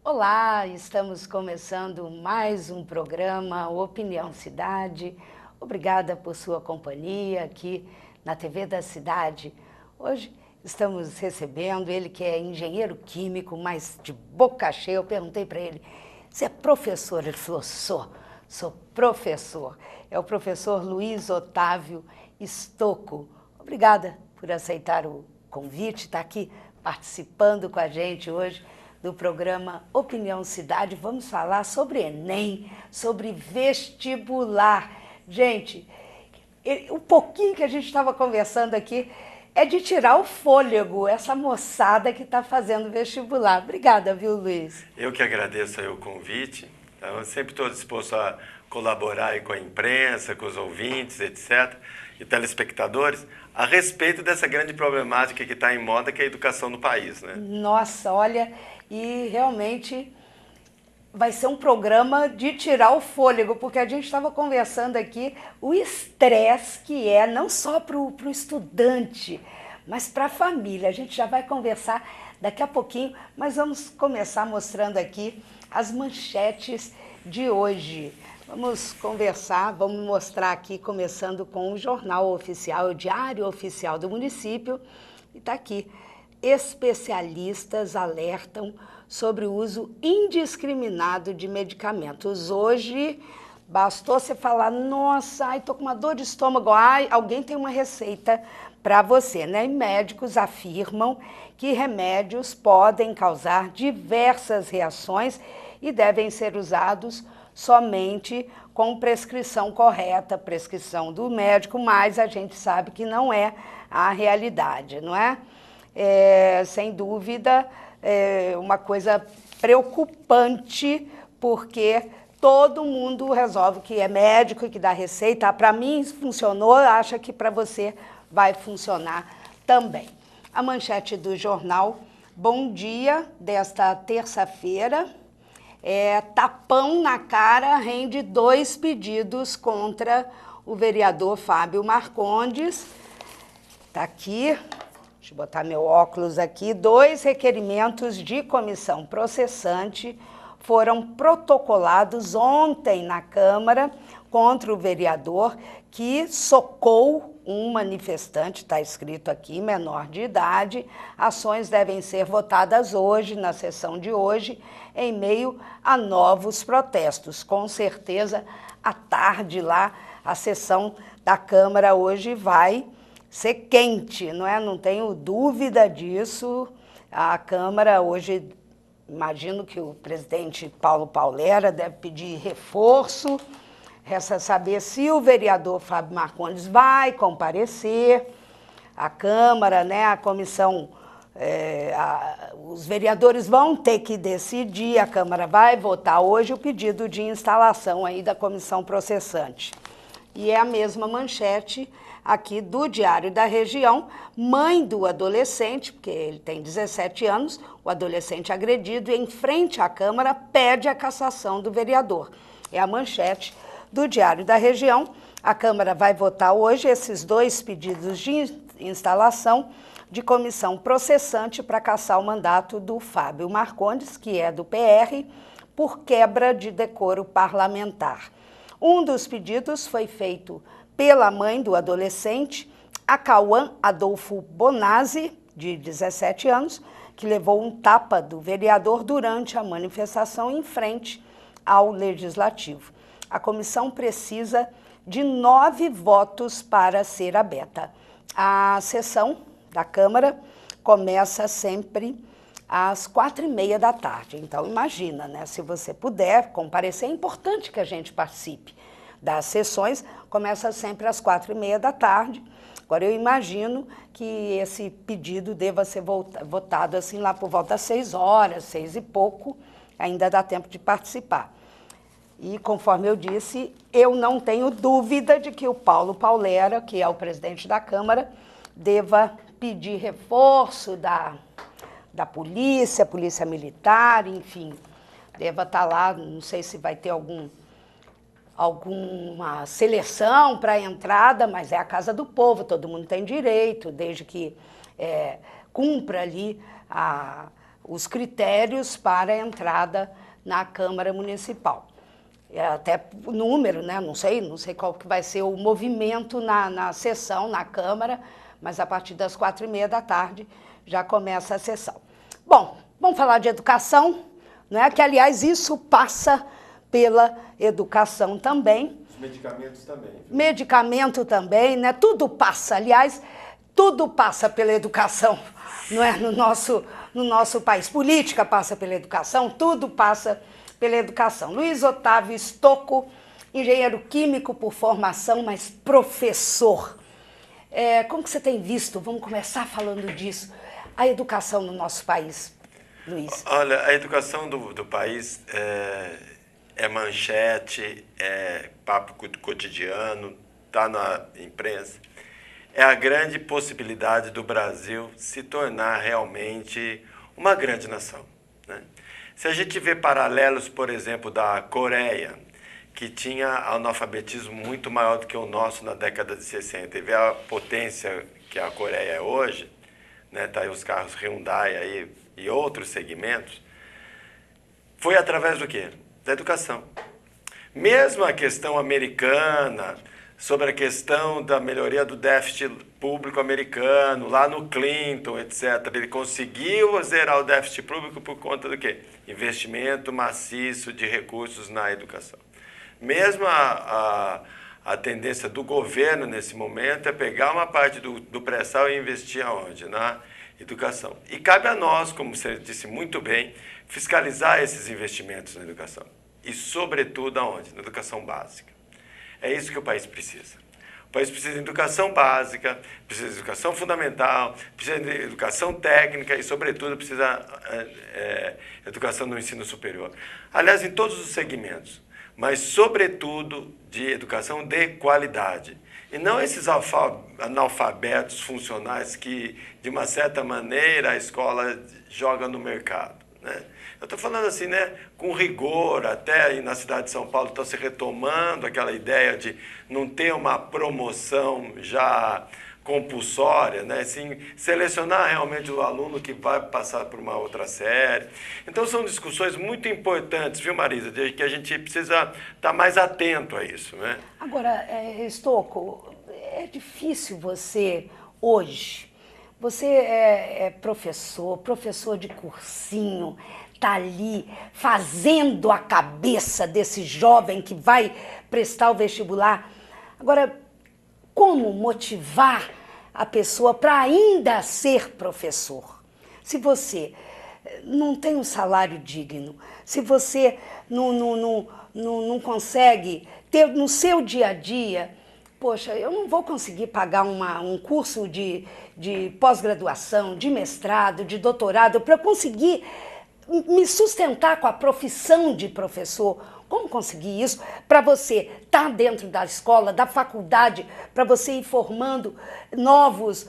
Olá, estamos começando mais um programa Opinião Cidade. Obrigada por sua companhia aqui na TV da Cidade. Hoje estamos recebendo ele que é engenheiro químico, mas de boca cheia. Eu perguntei para ele, você é professor? Ele falou, sou professor. É o professor Luiz Otávio Stocco. Obrigada por aceitar o convite, está aqui participando com a gente hoje do programa Opinião Cidade. Vamos falar sobre Enem, sobre vestibular. Gente, o pouquinho que a gente estava conversando aqui é de tirar o fôlego, essa moçada que está fazendo vestibular. Obrigada, viu, Luiz? Eu que agradeço aí o convite. Eu sempre estou disposto a colaborar aí com a imprensa, com os ouvintes, etc., e telespectadores, a respeito dessa grande problemática que está em moda, que é a educação no país, né? Nossa, olha, e realmente vai ser um programa de tirar o fôlego, porque a gente estava conversando aqui o estresse que é, não só para o estudante, mas para a família. A gente já vai conversar daqui a pouquinho, mas vamos começar mostrando aqui as manchetes de hoje. Vamos conversar, vamos mostrar aqui, começando com o Jornal Oficial, o Diário Oficial do Município, e está aqui. Especialistas alertam sobre o uso indiscriminado de medicamentos. Hoje, bastou você falar, nossa, ai, tô com uma dor de estômago, ai, alguém tem uma receita para você, né? E médicos afirmam que remédios podem causar diversas reações e devem ser usados somente com prescrição correta, prescrição do médico, mas a gente sabe que não é a realidade, não é? Sem dúvida, uma coisa preocupante, porque todo mundo resolve que é médico, que dá receita. Para mim funcionou, acha que para você vai funcionar também. A manchete do jornal Bom Dia, desta terça-feira, tapão na cara rende 2 pedidos contra o vereador Fábio Marcondes. Está aqui. Deixa eu botar meu óculos aqui. 2 requerimentos de comissão processante foram protocolados ontem na Câmara contra o vereador que socou um manifestante, está escrito aqui, menor de idade. Ações devem ser votadas hoje, na sessão de hoje, em meio a novos protestos. Com certeza, à tarde lá, a sessão da Câmara hoje vai ser quente, não é? Não tenho dúvida disso. A Câmara hoje, imagino que o presidente Paulo Paulera deve pedir reforço. Resta saber se o vereador Fábio Marcondes vai comparecer à Câmara, né? A comissão, os vereadores vão ter que decidir, a Câmara vai votar hoje o pedido de instalação aí da comissão processante. E é a mesma manchete aqui do Diário da Região. Mãe do adolescente, porque ele tem 17 anos, o adolescente agredido, em frente à Câmara, pede a cassação do vereador. É a manchete do Diário da Região. A Câmara vai votar hoje esses 2 pedidos de instalação de comissão processante para cassar o mandato do Fábio Marcondes, que é do PR, por quebra de decoro parlamentar. Um dos pedidos foi feito pela mãe do adolescente, a Cauã Adolfo Bonazzi, de 17 anos, que levou um tapa do vereador durante a manifestação em frente ao Legislativo. A comissão precisa de 9 votos para ser aberta. A sessão da Câmara começa sempre às 4h30 da tarde. Então, imagina, né? Se você puder comparecer, é importante que a gente participe das sessões. Começa sempre às 4h30 da tarde. Agora, eu imagino que esse pedido deva ser votado assim lá por volta das 6 horas, 6 e pouco, ainda dá tempo de participar. E, conforme eu disse, eu não tenho dúvida de que o Paulo Paulera, que é o presidente da Câmara, deva pedir reforço da polícia militar, enfim, deva estar lá, não sei se vai ter alguma seleção para a entrada, mas é a casa do povo, todo mundo tem direito, desde que cumpra ali os critérios para a entrada na Câmara Municipal. Até o número, né? Não sei qual que vai ser o movimento na sessão, na Câmara, mas a partir das 4h30 já começa a sessão. Bom, vamos falar de educação, né? Que, aliás, isso passa pela educação também. Os medicamentos também. Viu? Medicamento também, né? Tudo passa, aliás, tudo passa pela educação, não é? No nosso país. Política passa pela educação, tudo passa pela educação. Luiz Otávio Stocco, engenheiro químico por formação, mas professor. Como que você tem visto, vamos começar falando disso, a educação no nosso país, Luiz? Olha, a educação do país é manchete, é papo cotidiano, está na imprensa. É a grande possibilidade do Brasil se tornar realmente uma grande nação, né? Se a gente vê paralelos, por exemplo, da Coreia, que tinha analfabetismo muito maior do que o nosso na década de 60, e vê a potência que a Coreia é hoje, né? Tá aí os carros Hyundai aí, e outros segmentos, foi através do quê? Da educação. Mesmo a questão americana, sobre a questão da melhoria do déficit público americano, lá no Clinton, etc. Ele conseguiu zerar o déficit público por conta do quê? Investimento maciço de recursos na educação. Mesmo a tendência do governo nesse momento é pegar uma parte do pré-sal e investir aonde? Na educação. E cabe a nós, como você disse muito bem, fiscalizar esses investimentos na educação. E, sobretudo, aonde? Na educação básica. É isso que o país precisa. O país precisa de educação básica, precisa de educação fundamental, precisa de educação técnica e, sobretudo, precisa de educação no ensino superior. Aliás, em todos os segmentos, mas, sobretudo, de educação de qualidade. E não esses analfabetos funcionais que, de uma certa maneira, a escola joga no mercado, né? Eu estou falando assim, né, com rigor, até aí na cidade de São Paulo está se retomando aquela ideia de não ter uma promoção já compulsória, né, assim, selecionar realmente o aluno que vai passar por uma outra série. Então são discussões muito importantes, viu, Marisa, de que a gente precisa estar mais atento a isso, né? Agora, Stocco, é difícil você, hoje, você é professor de cursinho, está ali fazendo a cabeça desse jovem que vai prestar o vestibular. Agora, como motivar a pessoa para ainda ser professor? Se você não tem um salário digno, se você não consegue ter no seu dia a dia, poxa, eu não vou conseguir pagar um curso de pós-graduação, de mestrado, de doutorado, para eu conseguir me sustentar com a profissão de professor. Como conseguir isso? Para você estar dentro da escola, da faculdade, para você ir formando novos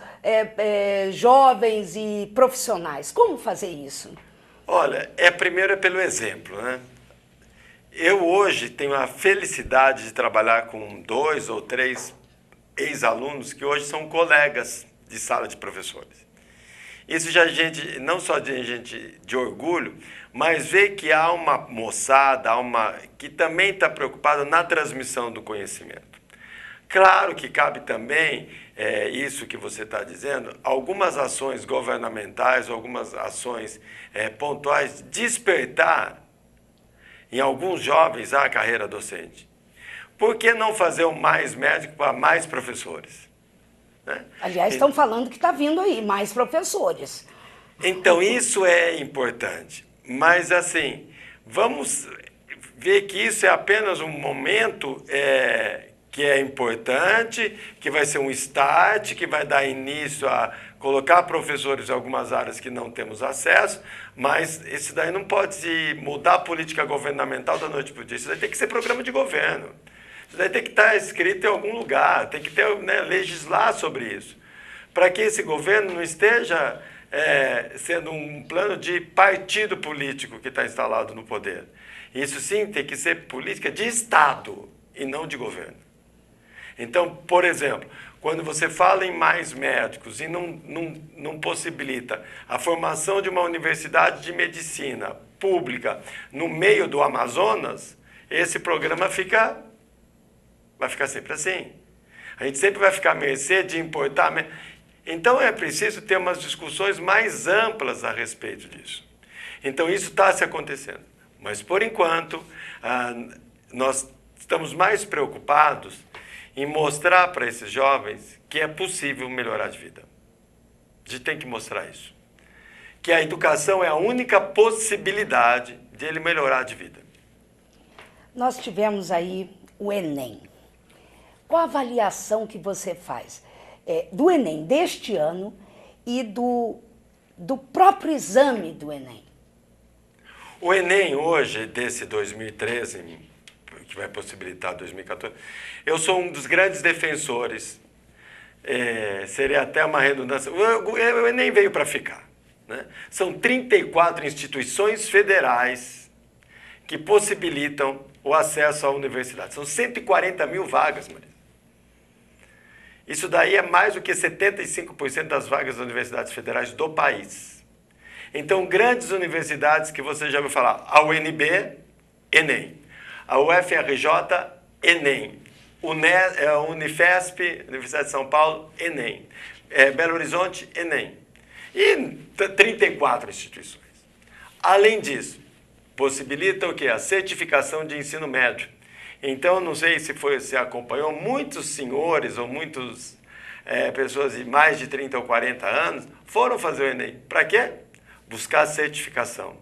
jovens e profissionais. Como fazer isso? Olha, primeiro é pelo exemplo, né? Eu hoje tenho a felicidade de trabalhar com 2 ou 3 ex-alunos que hoje são colegas de sala de professores. Isso já gente, não só de gente de orgulho, mas vê que há uma moçada, que também está preocupada na transmissão do conhecimento. Claro que cabe também, isso que você está dizendo, algumas ações governamentais, algumas ações pontuais, despertar em alguns jovens a carreira docente. Por que não fazer o mais médico para mais professores? Né? Aliás, estão falando que está vindo aí mais professores. Então, isso é importante. Mas, assim, vamos ver que isso é apenas um momento que é importante, que vai ser um start, que vai dar início a colocar professores em algumas áreas que não temos acesso, mas isso daí não pode mudar a política governamental da noite para o dia. Isso daí tem que ser programa de governo. Isso daí tem que estar escrito em algum lugar, tem que ter, né, legislar sobre isso, para que esse governo não esteja sendo um plano de partido político que está instalado no poder. Isso sim tem que ser política de Estado e não de governo. Então, por exemplo, quando você fala em mais médicos e não possibilita a formação de uma universidade de medicina pública no meio do Amazonas, esse programa vai ficar sempre assim. A gente sempre vai ficar à mercê de importar. Então é preciso ter umas discussões mais amplas a respeito disso. Então isso está se acontecendo. Mas por enquanto, nós estamos mais preocupados em mostrar para esses jovens que é possível melhorar de vida. A gente tem que mostrar isso. Que a educação é a única possibilidade de ele melhorar de vida. Nós tivemos aí o Enem. Qual a avaliação que você faz do Enem deste ano e do próprio exame do Enem? O Enem hoje, desse 2013, que vai possibilitar 2014, eu sou um dos grandes defensores, seria até uma redundância, o Enem veio para ficar. Né? São 34 instituições federais que possibilitam o acesso à universidade. São 140 mil vagas, Maria. Isso daí é mais do que 75% das vagas das universidades federais do país. Então, grandes universidades que você já ouviu falar, a UNB, Enem. A UFRJ, Enem. A Unifesp, Universidade de São Paulo, Enem. Belo Horizonte, Enem. E 34 instituições. Além disso, possibilita o quê? A certificação de ensino médio. Então, não sei se você acompanhou, muitos senhores ou muitas pessoas de mais de 30 ou 40 anos foram fazer o Enem. Para quê? Buscar a certificação.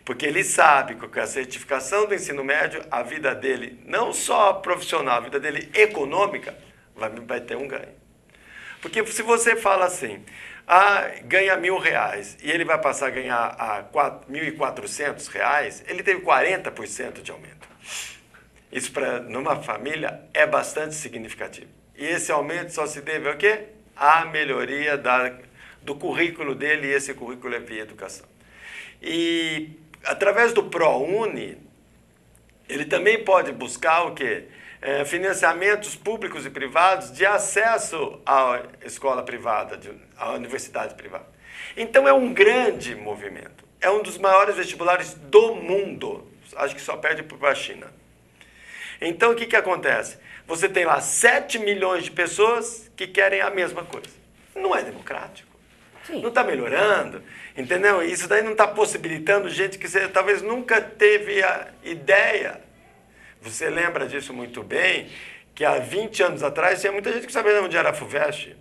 Porque ele sabe que com a certificação do ensino médio, a vida dele, não só profissional, a vida dele econômica, vai ter um ganho. Porque se você fala assim, ganha R$1.000 e ele vai passar a ganhar R$1.400, ele teve 40% de aumento. Isso, numa família, é bastante significativo. E esse aumento só se deve ao quê? À melhoria do currículo dele, e esse currículo é via educação. E, através do ProUni, ele também pode buscar o quê? Financiamentos públicos e privados de acesso à escola privada, à universidade privada. Então, é um grande movimento. É um dos maiores vestibulares do mundo. Acho que só perde para a China. Então, o que acontece? Você tem lá 7 milhões de pessoas que querem a mesma coisa. Não é democrático. Sim. Não está melhorando, entendeu? Isso daí não está possibilitando gente que você talvez nunca teve a ideia. Você lembra disso muito bem, que há 20 anos atrás tinha muita gente que sabia onde era a FUVEST.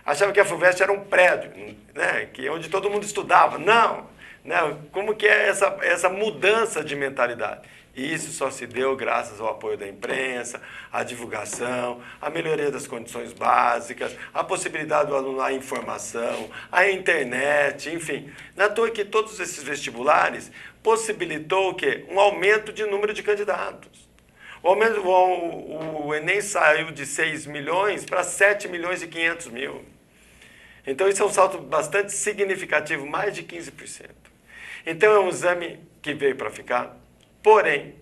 Achava que a FUVEST era um prédio, né? Que onde todo mundo estudava. Não! Né? Como que é essa mudança de mentalidade? E isso só se deu graças ao apoio da imprensa, à divulgação, à melhoria das condições básicas, à possibilidade do aluno à informação, à internet, enfim. Não é à toa que todos esses vestibulares possibilitou o quê? Um aumento de número de candidatos. O Enem saiu de 6 milhões para 7 milhões e 500 mil. Então, isso é um salto bastante significativo, mais de 15%. Então, é um exame que veio para ficar. Porém,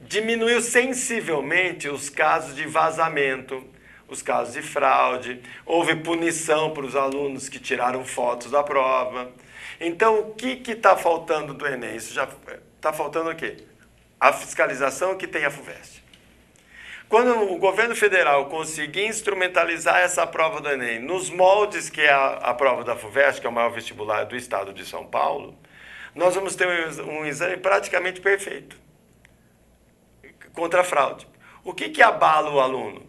diminuiu sensivelmente os casos de vazamento, os casos de fraude, houve punição para os alunos que tiraram fotos da prova. Então, o que está faltando do Enem? Isso já está faltando o quê? A fiscalização que tem a FUVEST. Quando o governo federal conseguir instrumentalizar essa prova do Enem nos moldes que é a prova da FUVEST, que é o maior vestibular do estado de São Paulo, nós vamos ter um exame praticamente perfeito contra a fraude. O que abala o aluno?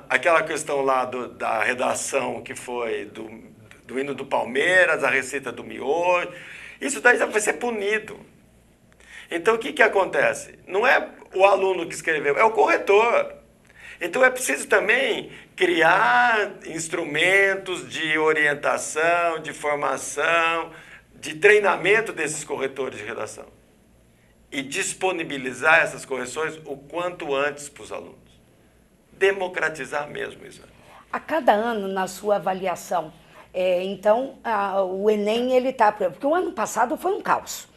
Aquela questão lá da redação que foi do hino do Palmeiras, a receita do miojo, isso daí já vai ser punido. Então, o que acontece? Não é o aluno que escreveu, é o corretor. Então, é preciso também criar instrumentos de orientação, de formação, de treinamento desses corretores de redação. E disponibilizar essas correções o quanto antes para os alunos. Democratizar mesmo isso. A cada ano, na sua avaliação, então, o Enem, ele está... Porque o ano passado foi um caos.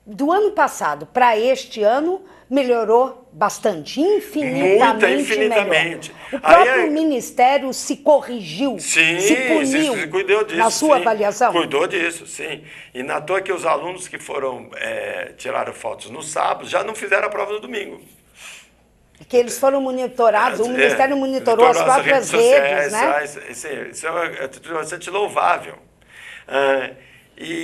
Do ano passado para este ano, melhorou bastante, infinitamente melhor. O próprio Ministério se corrigiu, sim, se puniu se cuidou disso, na sua sim, avaliação? Cuidou disso, sim. E na toa que os alunos que foram tiraram fotos no sábado já não fizeram a prova no dominimo. Que eles foram monitorados, o Ministério monitorou as próprias redes, né? Isso é bastante louvável.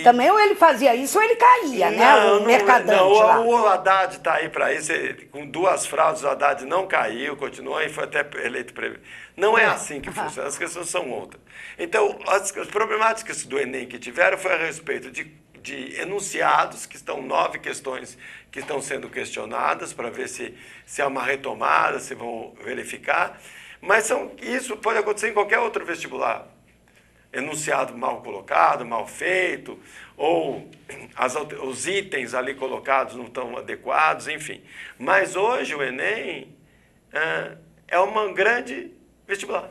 Também ou ele fazia isso ou ele caía, né? O mercadante lá. O Haddad está aí para isso, com 2 fraudes o Haddad não caiu, continuou e foi até eleito prefeito. Não é assim que funciona, as questões são outras. Então, as problemáticas do Enem que tiveram foi a respeito de enunciados, que estão 9 questões que estão sendo questionadas para ver se há uma retomada, se vão verificar. Mas isso pode acontecer em qualquer outro vestibular. Enunciado mal colocado, mal feito, ou os itens ali colocados não estão adequados, enfim. Mas hoje o Enem é um grande vestibular.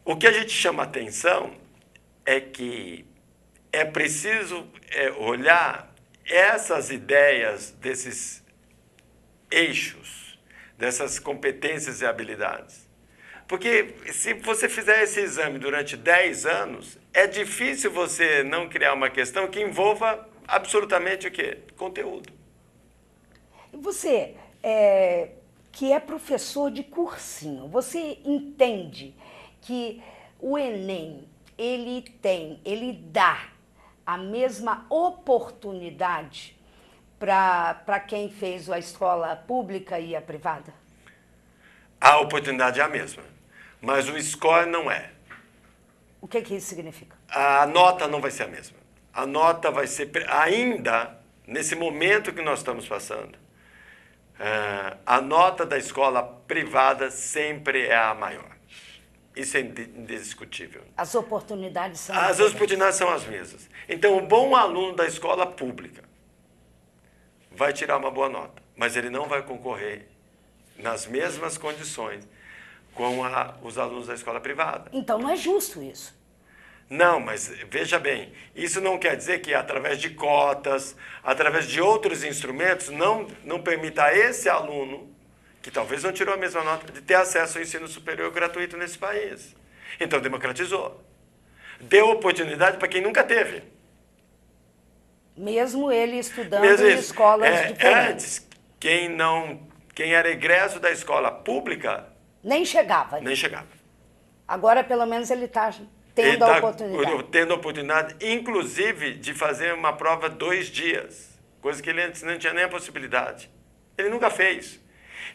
O que a gente chama atenção é que é preciso olhar essas ideias desses eixos, dessas competências e habilidades. Porque se você fizer esse exame durante 10 anos, é difícil você não criar uma questão que envolva absolutamente o quê? Conteúdo. Você, que é professor de cursinho, você entende que o Enem, ele dá a mesma oportunidade para quem fez a escola pública e a privada? A oportunidade é a mesma, mas o score não é. O que isso significa? A nota não vai ser a mesma. A nota vai ser, ainda nesse momento que nós estamos passando, a nota da escola privada sempre é a maior. Isso é indiscutível. As oportunidades são as oportunidades são as mesmas. Então, o bom aluno da escola pública vai tirar uma boa nota, mas ele não vai concorrer nas mesmas condições com os alunos da escola privada. Então, não é justo isso. Não, mas veja bem, isso não quer dizer que através de cotas, através de outros instrumentos, não permita a esse aluno, que talvez não tirou a mesma nota, de ter acesso ao ensino superior gratuito nesse país. Então, democratizou. Deu oportunidade para quem nunca teve. Mesmo ele estudando em escolas diferentes. Antes, quem era egresso da escola pública... Nem chegava. Nem chegava. Agora, pelo menos, ele está tendo a oportunidade. Tendo a oportunidade, inclusive, de fazer uma prova 2 dias. Coisa que ele antes não tinha nem a possibilidade. Ele nunca fez.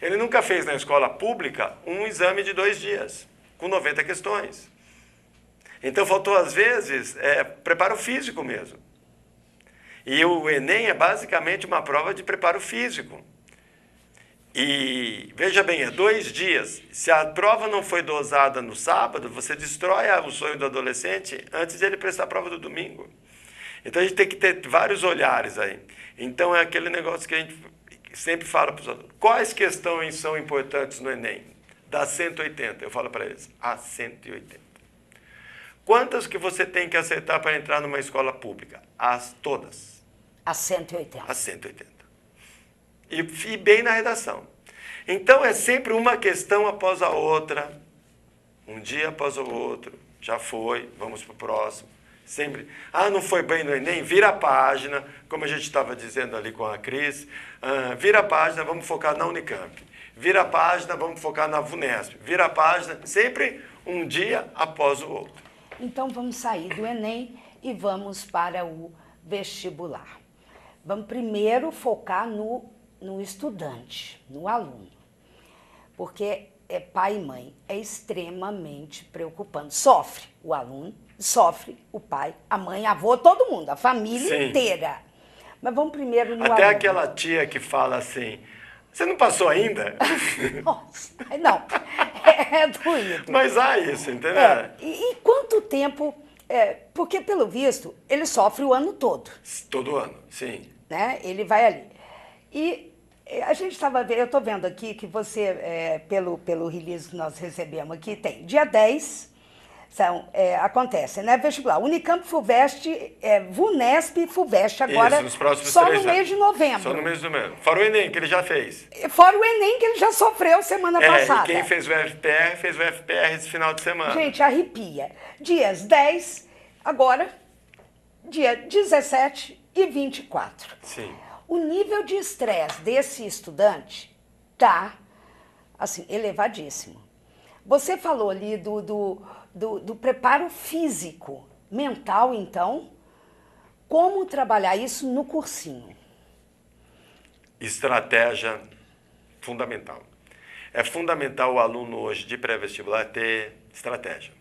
Ele nunca fez na escola pública um exame de 2 dias, com 90 questões. Então, faltou, às vezes, preparo físico mesmo. E o Enem é basicamente uma prova de preparo físico. E, veja bem, é 2 dias. Se a prova não foi dosada no sábado, você destrói o sonho do adolescente antes de ele prestar a prova do domingo. Então, a gente tem que ter vários olhares aí. Então, é aquele negócio que a gente sempre fala para os alunos. Quais questões são importantes no Enem? Das 180, eu falo para eles, as 180. Quantas que você tem que acertar para entrar numa escola pública? Todas. As 180. As 180. E bem na redação. Então, é sempre uma questão após a outra, um dia após o outro. Já foi, vamos para o próximo. Sempre, não foi bem no Enem, vira a página, como a gente estava dizendo ali com a Cris, vira a página, vamos focar na Unicamp. Vira a página, vamos focar na VUNESP. Vira a página, sempre um dia após o outro. Então, vamos sair do Enem e vamos para o vestibular. Vamos primeiro focar no estudante, no aluno. Porque pai e mãe é extremamente preocupante. Sofre o aluno, sofre o pai, a mãe, avô, todo mundo, a família inteira. Mas vamos primeiro no aluno. Até aquela tia que fala assim, você não passou ainda? Nossa, não, é doído. Mas há isso, entendeu? E quanto tempo, porque pelo visto, ele sofre o ano todo. Todo ano, sim. Né? Ele vai ali. E a gente estava vendo, eu estou vendo aqui que você, pelo release que nós recebemos aqui, tem dia 10, acontecem, né? Vestibular. Unicamp, FUVEST, VUNESP e FUVEST agora, Isso, nos próximos só 3 no mês anos. de novembro. Só no mês de novembro. Fora o Enem, que ele já fez. Fora o Enem, que ele já sofreu semana passada. E quem fez o FPR esse final de semana. Gente, arrepia. Dias 10, agora, dia 17 e 24. Sim. O nível de estresse desse estudante tá, assim, elevadíssimo. Você falou ali do preparo físico, mental, então. Como trabalhar isso no cursinho? Estratégia fundamental. É fundamental o aluno hoje de pré-vestibular ter estratégia.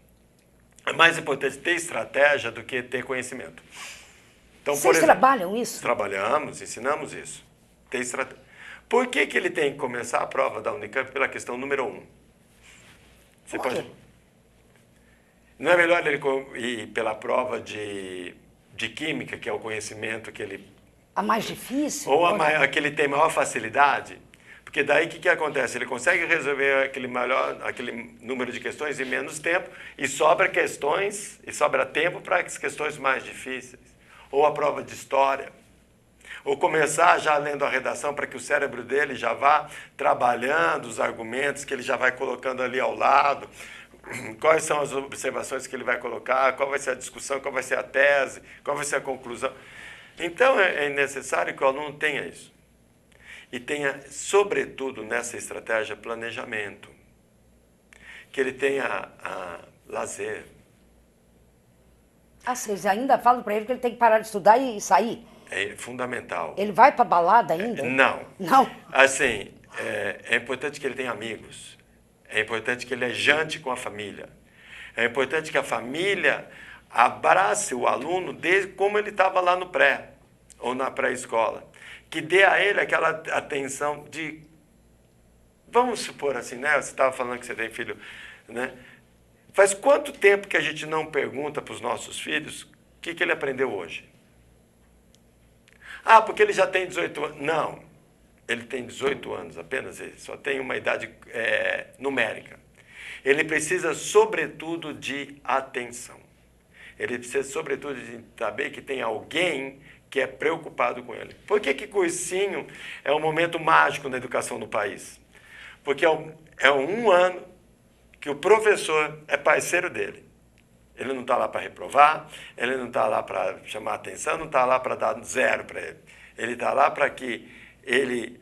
É mais importante ter estratégia do que ter conhecimento. Então, Vocês trabalham isso? Trabalhamos, ensinamos isso. Ter estratégia. Por que ele tem que começar a prova da Unicamp pela questão número 1? Você Por quê? pode... Não é melhor ele ir pela prova de química, que é o conhecimento que ele... A mais difícil? Ou a que ele tem maior facilidade? Porque daí o que acontece? Ele consegue resolver aquele número de questões em menos tempo e sobra tempo para as questões mais difíceis. Ou a prova de história. Ou começar já lendo a redação para que o cérebro dele já vá trabalhando os argumentos que ele já vai colocando ali ao lado. Quais são as observações que ele vai colocar, qual vai ser a discussão, qual vai ser a tese, qual vai ser a conclusão. Então, é necessário que o aluno tenha isso. E tenha, sobretudo, nessa estratégia, planejamento. Que ele tenha lazer. Vocês ainda falam para ele que ele tem que parar de estudar e sair? É fundamental. Ele vai para balada ainda? Não. Não? Assim, é importante que ele tenha amigos. É importante que ele jante com a família. É importante que a família abrace o aluno desde como ele estava lá no pré ou na pré-escola. Que dê a ele aquela atenção de... Vamos supor assim, né? Você estava falando que você tem filho, né? Faz quanto tempo que a gente não pergunta para os nossos filhos o que ele aprendeu hoje? Porque ele já tem 18 anos. Não, ele tem 18 anos, apenas ele, só tem uma idade numérica. Ele precisa, sobretudo, de atenção. Ele precisa, sobretudo, de saber que tem alguém que é preocupado com ele. Por que cursinho é um momento mágico na educação no país? Porque é um ano que o professor é parceiro dele. Ele não está lá para reprovar, ele não está lá para chamar atenção, não está lá para dar 0 para ele. Ele está lá para que ele,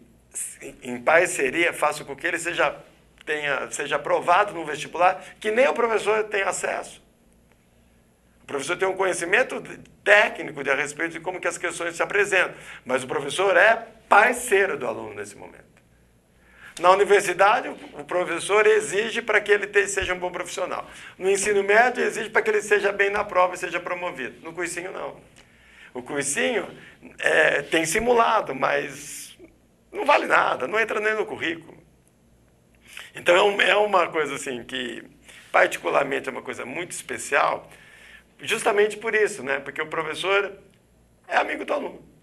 em parceria, faça com que ele seja aprovado no vestibular, que nem o professor tem acesso. O professor tem um conhecimento técnico a respeito de como que as questões se apresentam, mas o professor é parceiro do aluno nesse momento. Na universidade, o professor exige para que ele seja um bom profissional. No ensino médio, exige para que ele seja bem na prova e seja promovido. No cursinho, não. O cursinho tem simulado, mas não vale nada, não entra nem no currículo. Então, é uma coisa assim que, particularmente, é uma coisa muito especial, justamente por isso, né? Porque o professor é amigo do aluno.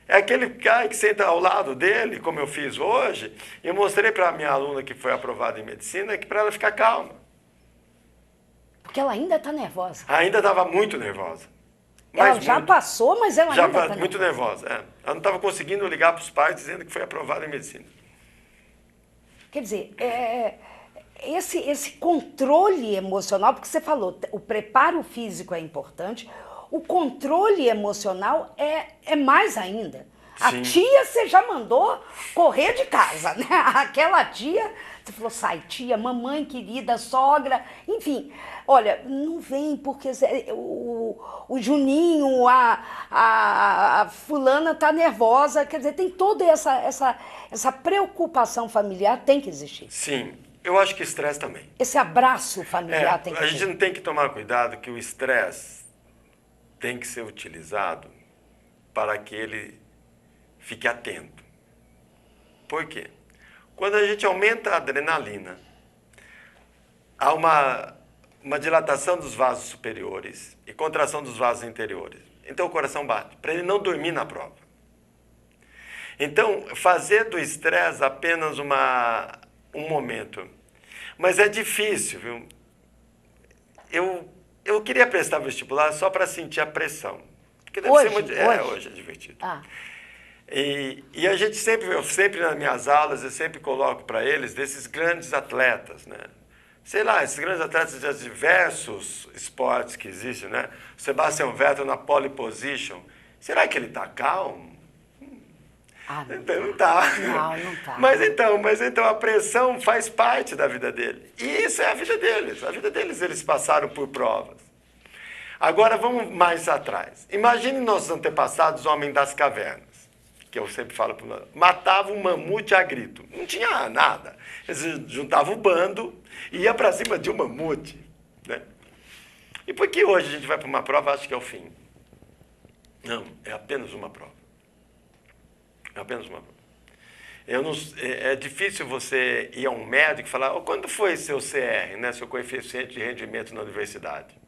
É aquele cara que senta ao lado dele, como eu fiz hoje, e eu mostrei para a minha aluna que foi aprovada em medicina, que para ela ficar calma. Porque ela ainda está nervosa. Ainda estava muito nervosa. Ela já passou, mas ela ainda está muito nervosa. Ela não estava conseguindo ligar para os pais dizendo que foi aprovada em medicina. Quer dizer, esse controle emocional, porque você falou, o preparo físico é importante, o controle emocional é mais ainda. Sim. A tia você já mandou correr de casa, né? Aquela tia, você falou, sai tia, mamãe querida, sogra, enfim. Olha, não vem porque o Juninho, a fulana tá nervosa, quer dizer, tem toda essa preocupação familiar, tem que existir. Sim, eu acho que estresse também. Esse abraço familiar tem que existir. A gente não tem que tomar cuidado que o estresse tem que ser utilizado para que ele fique atento. Por quê? Quando a gente aumenta a adrenalina, há uma dilatação dos vasos superiores e contração dos vasos interiores. Então o coração bate, para ele não dormir na prova. Então, fazer do estresse apenas um momento. Mas é difícil, viu? eu queria prestar vestibular só para sentir a pressão. Porque deve Hoje? ser muito... hoje é divertido. Ah. E a gente eu sempre nas minhas aulas, eu sempre coloco para eles desses grandes atletas, né? Sei lá, esses grandes atletas de diversos esportes que existem, né? O Sebastian Vettel na pole position. Será que ele está calmo? Não tá. Não tá. Mas então a pressão faz parte da vida dele. E isso é a vida deles. A vida deles, eles passaram por provas. Agora vamos mais atrás. Imagine nossos antepassados, homens das cavernas, que eu sempre falo para o matavam um mamute a grito. Não tinha nada. Eles juntavam o bando e ia para cima de um mamute. Né? E por que hoje a gente vai para uma prova e acha que é o fim? Não, é apenas uma prova. É apenas uma prova. É difícil você ir a um médico e falar, quando foi seu CR, né, seu coeficiente de rendimento na universidade?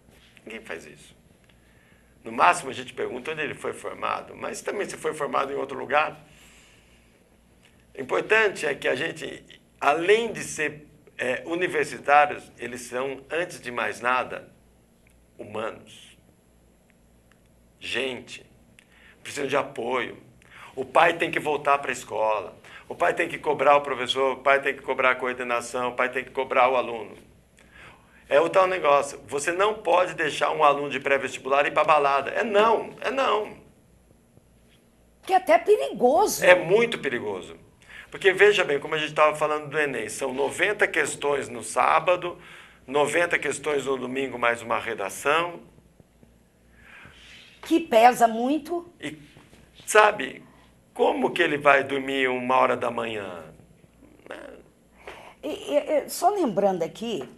Ninguém faz isso. No máximo a gente pergunta onde ele foi formado, mas também se foi formado em outro lugar. O importante é que a gente, além de ser universitários, eles são, antes de mais nada, humanos. Gente, precisam de apoio. O pai tem que voltar para a escola, o pai tem que cobrar o professor, o pai tem que cobrar a coordenação, o pai tem que cobrar o aluno. É o tal negócio, você não pode deixar um aluno de pré-vestibular ir para balada. É não. Que é até perigoso. É muito perigoso. Porque veja bem, como a gente estava falando do Enem, são 90 questões no sábado, 90 questões no domingo, mais uma redação. Que pesa muito. E, sabe, como que ele vai dormir 1h da manhã? Só lembrando aqui,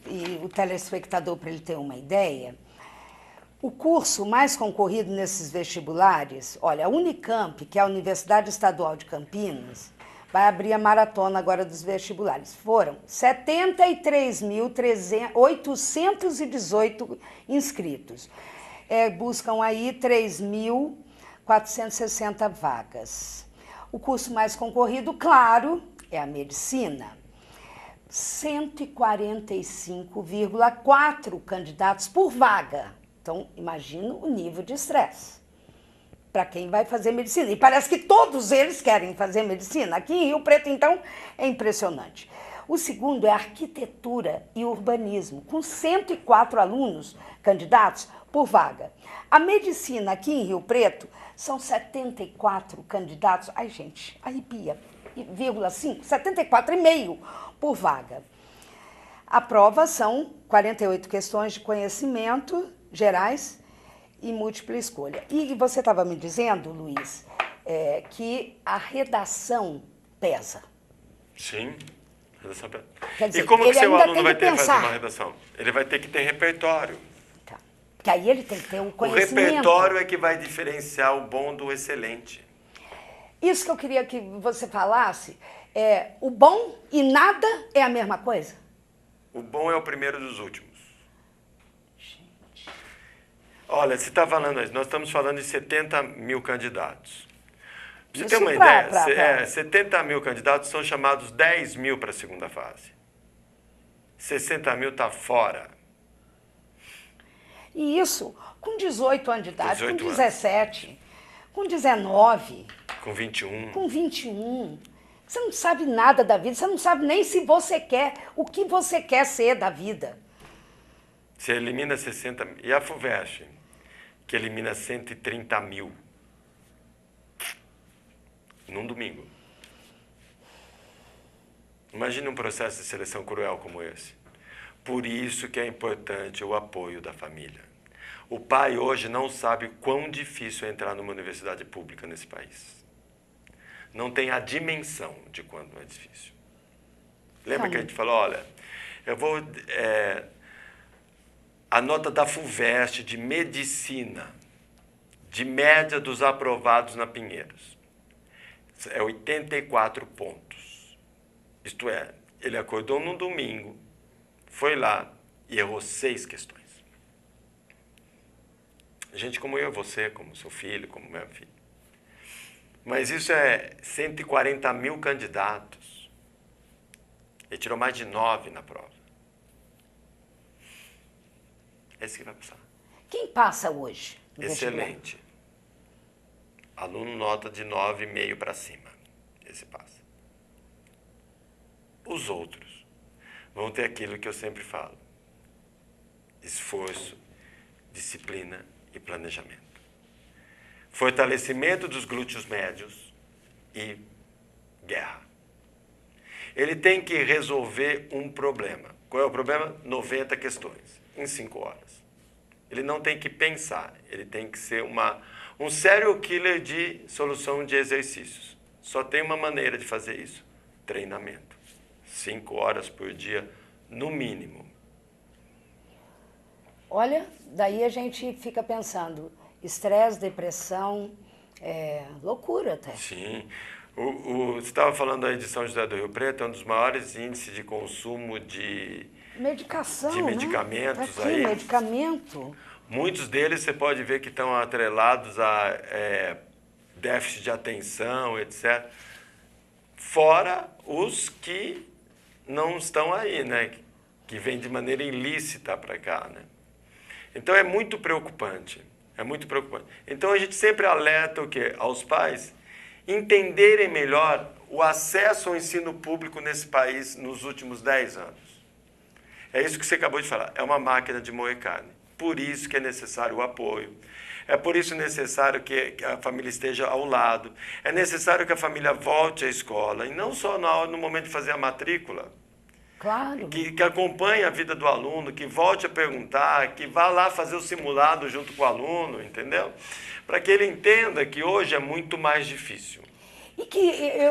e o telespectador, para ele ter uma ideia, o curso mais concorrido nesses vestibulares, olha, a Unicamp, que é a Universidade Estadual de Campinas, vai abrir a maratona agora dos vestibulares. Foram 73.818 inscritos. Buscam aí 3.460 vagas. O curso mais concorrido, claro, é a medicina. 145,4 candidatos por vaga. Então, imagina o nível de estresse para quem vai fazer medicina. E parece que todos eles querem fazer medicina. Aqui em Rio Preto, então, é impressionante. O segundo é arquitetura e urbanismo, com 104 alunos candidatos por vaga. A medicina aqui em Rio Preto são 74 candidatos. Ai, gente, arrepia. 74,5 por vaga. A prova são 48 questões de conhecimento gerais e múltipla escolha. E você estava me dizendo, Luiz, que a redação pesa. Sim, a redação pesa. Quer dizer, e como que seu aluno vai ter que pensar. fazer uma redação? Ele vai ter que ter repertório. Tá. Que aí ele tem que ter um conhecimento. O repertório é que vai diferenciar o bom do excelente. Isso que eu queria que você falasse, o bom e nada é a mesma coisa? O bom é o primeiro dos últimos. Gente. Olha, você está falando, nós estamos falando de 70 mil candidatos. Pra você ter uma ideia, 70 mil candidatos são chamados 10 mil para a segunda fase. 60 mil está fora. E isso com 18 anos de idade, com 17, com 19. Com 21. Com 21. Você não sabe nada da vida, você não sabe nem se você quer, o que você quer ser da vida. Você elimina 60 mil. E a FUVEST, que elimina 130 mil. Num domingo. Imagine um processo de seleção cruel como esse. Por isso que é importante o apoio da família. O pai hoje não sabe quão difícil é entrar numa universidade pública nesse país. Não tem a dimensão de quanto é difícil. Lembra que a gente falou, olha, eu vou... a nota da FUVEST de medicina, de média dos aprovados na Pinheiros, é 84 pontos. Isto é, ele acordou num domingo, foi lá e errou 6 questões. Gente como eu, você, como seu filho, como meu filho. Mas isso é 140 mil candidatos. Ele tirou mais de 9 na prova. esse que vai passar. Quem passa hoje? No vestibular? Excelente. Aluno nota de 9,5 para cima. Esse passa. Os outros vão ter aquilo que eu sempre falo: esforço, disciplina e planejamento. Fortalecimento dos glúteos médios e guerra. Ele tem que resolver um problema. Qual é o problema? 90 questões, em 5 horas. Ele não tem que pensar, ele tem que ser um serial killer de solução de exercícios. Só tem uma maneira de fazer isso: treinamento. 5 horas por dia, no mínimo. Olha, daí a gente fica pensando, estresse, depressão, loucura até. Sim. Você estava falando aí de São José do Rio Preto, é um dos maiores índices de consumo de Medicação, de medicamentos, né? Aqui, aí. medicamento. Muitos deles você pode ver que estão atrelados a déficit de atenção, etc. Fora os que não estão aí, né? Que vêm de maneira ilícita para cá, né? Então é muito preocupante, é muito preocupante. Então a gente sempre alerta o quê? Aos pais entenderem melhor o acesso ao ensino público nesse país nos últimos 10 anos. É isso que você acabou de falar, é uma máquina de moer carne. Por isso que é necessário o apoio. É por isso necessário que a família esteja ao lado. É necessário que a família volte à escola, e não só no momento de fazer a matrícula. Claro. Que acompanhe a vida do aluno, que volte a perguntar, que vá lá fazer o simulado junto com o aluno, entendeu? Para que ele entenda que hoje é muito mais difícil. E que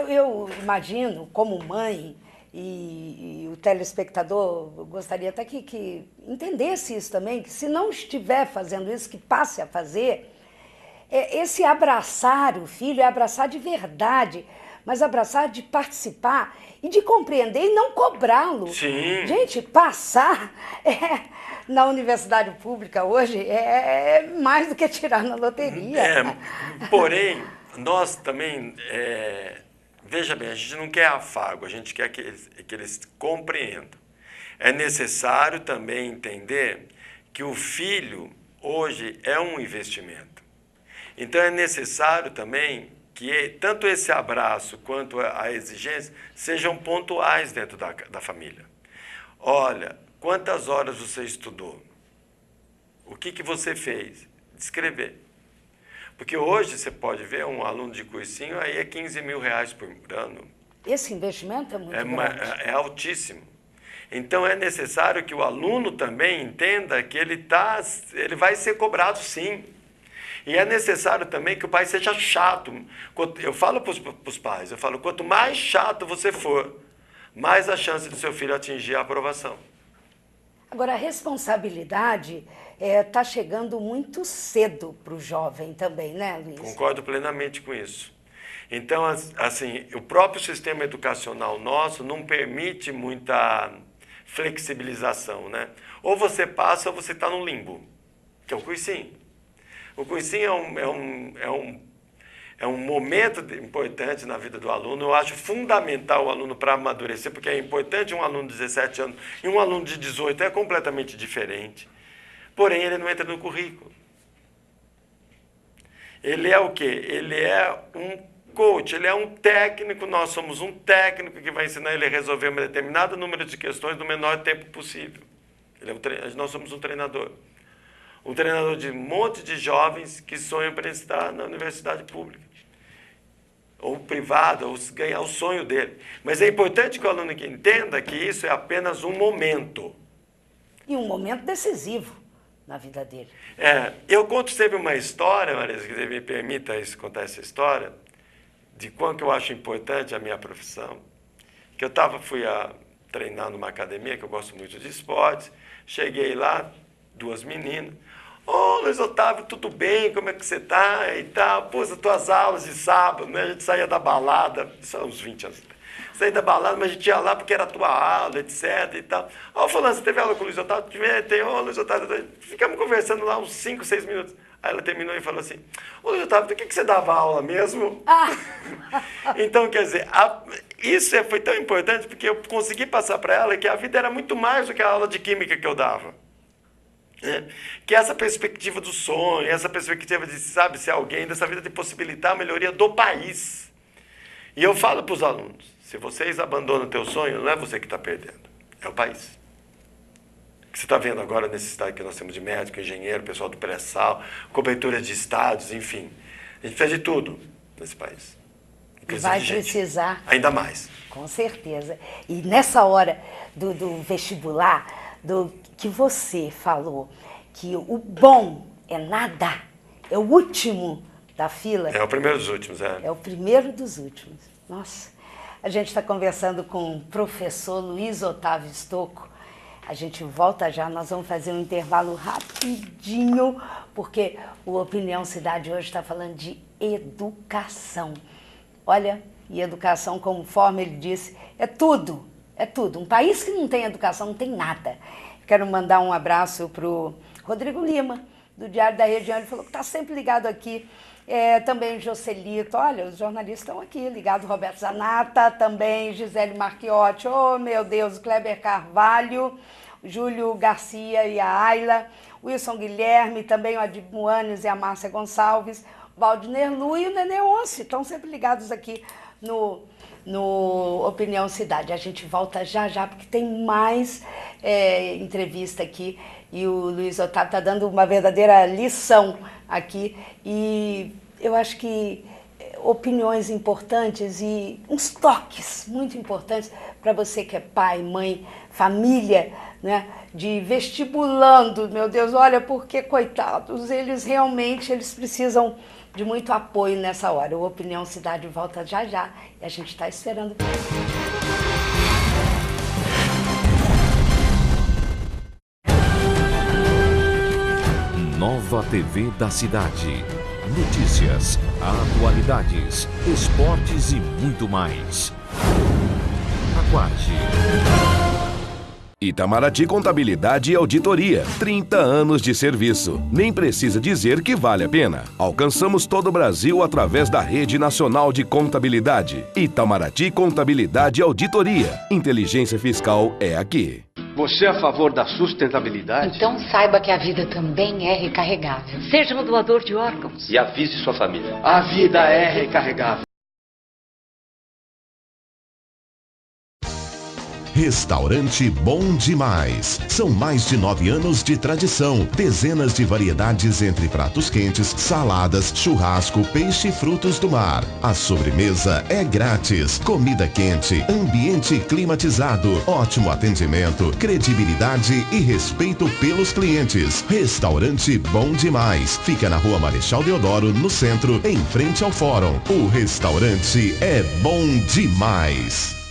eu imagino, como mãe, e o telespectador gostaria até que entendesse isso também, que se não estiver fazendo isso, que passe a fazer, esse abraçar o filho é abraçar de verdade, mas abraçar de participar e de compreender e não cobrá-lo. Sim. Gente, passar na universidade pública hoje é mais do que tirar na loteria. Porém, nós também, veja bem, a gente não quer afago, a gente quer que eles compreendam. É necessário também entender que o filho hoje é um investimento. Então é necessário também que tanto esse abraço quanto a exigência sejam pontuais dentro da família. Olha, quantas horas você estudou? O que você fez? Descrever. Porque hoje você pode ver um aluno de cursinho, aí é 15 mil reais por ano. Esse investimento é muito grande. É altíssimo. Então é necessário que o aluno também entenda que ele vai ser cobrado sim. E é necessário também que o pai seja chato. Eu falo para os pais, quanto mais chato você for, mais a chance do seu filho atingir a aprovação. Agora, a responsabilidade está chegando muito cedo para o jovem também, né, Luiz? Concordo plenamente com isso. Então, assim, o próprio sistema educacional nosso não permite muita flexibilização, né? Ou você passa ou você está no limbo, que é o cursinho. O cursinho é um momento importante na vida do aluno. Eu acho fundamental o aluno para amadurecer, porque é importante um aluno de 17 anos e um aluno de 18 é completamente diferente. Porém, ele não entra no currículo. Ele é o quê? Ele é um coach, ele é um técnico, nós somos um técnico que vai ensinar ele a resolver um determinado número de questões no menor tempo possível. Nós somos um treinador. Um treinador de um monte de jovens que sonham para estar na universidade pública, ou privada, ou ganhar o sonho dele. Mas é importante que o aluno entenda que isso é apenas um momento. E um momento decisivo na vida dele. Eu conto sempre uma história, Marisa, que você me permita contar essa história, de quanto eu acho importante a minha profissão. Que eu fui treinar numa academia, que eu gosto muito de esportes, cheguei lá, 2 meninas. Ô, Luiz Otávio, tudo bem? Como é que você tá? E tal. Pô, as tuas aulas de sábado, né? A gente saía da balada, isso há uns 20 anos. Saía da balada, mas a gente ia lá porque era a tua aula, etc. e tal. Ó, falando, você teve aula com o Luiz Otávio? Ô, Luiz Otávio, ficamos conversando lá uns 5, 6 minutos. Aí ela terminou e falou assim, ô, Luiz Otávio, do que você dava aula mesmo? Então, quer dizer, isso foi tão importante porque eu consegui passar para ela que a vida era muito mais do que a aula de química que eu dava. Que é essa perspectiva do sonho, essa perspectiva de, sabe, ser alguém dessa vida, de possibilitar a melhoria do país. E eu falo para os alunos, se vocês abandonam o teu sonho, não é você que está perdendo, é o país. O que você está vendo agora, a necessidade que nós temos de médico, engenheiro, pessoal do pré-sal, cobertura de estados, enfim. A gente precisa de tudo nesse país. Vai precisar. Ainda mais. Com certeza. E nessa hora do vestibular, do que você falou, que o bom é nada, é o último da fila. É o primeiro dos últimos, é. É o primeiro dos últimos. Nossa. A gente está conversando com o professor Luiz Otávio Stocco. A gente volta já, nós vamos fazer um intervalo rapidinho, porque o Opinião Cidade hoje está falando de educação. Olha, e educação, conforme ele disse, é tudo, é tudo. Um país que não tem educação não tem nada. Quero mandar um abraço para o Rodrigo Lima, do Diário da Região. Ele falou que está sempre ligado aqui. Também o Joselito, olha, os jornalistas estão aqui, ligado. Roberto Zanata, também Gisele Marchiotti, oh meu Deus, Kleber Carvalho, Júlio Garcia e a Ayla, Wilson Guilherme, também o Adib Moanes e a Márcia Gonçalves, Valdiner Lu e o Nenê Once, estão sempre ligados aqui no Opinião Cidade. A gente volta já já, porque tem mais entrevista aqui e o Luiz Otávio está dando uma verdadeira lição aqui e eu acho que opiniões importantes e uns toques muito importantes para você que é pai, mãe, família, né, de vestibulando, meu Deus, olha, porque coitados, eles realmente precisam de muito apoio nessa hora. O Opinião Cidade volta já já e a gente está esperando. Nova TV da cidade. Notícias, atualidades, esportes e muito mais. Aguarde. Itamaraty Contabilidade e Auditoria, 30 anos de serviço. Nem precisa dizer que vale a pena. Alcançamos todo o Brasil através da Rede Nacional de Contabilidade. Itamaraty Contabilidade e Auditoria. Inteligência fiscal é aqui. Você é a favor da sustentabilidade? Então saiba que a vida também é recarregável. Seja um doador de órgãos. E avise sua família. A vida é recarregável. Restaurante Bom Demais. São mais de 9 anos de tradição. Dezenas de variedades entre pratos quentes, saladas, churrasco, peixe e frutos do mar. A sobremesa é grátis. Comida quente, ambiente climatizado, ótimo atendimento, credibilidade e respeito pelos clientes. Restaurante Bom Demais. Fica na Rua Marechal Deodoro, no centro, em frente ao Fórum. O restaurante é bom demais.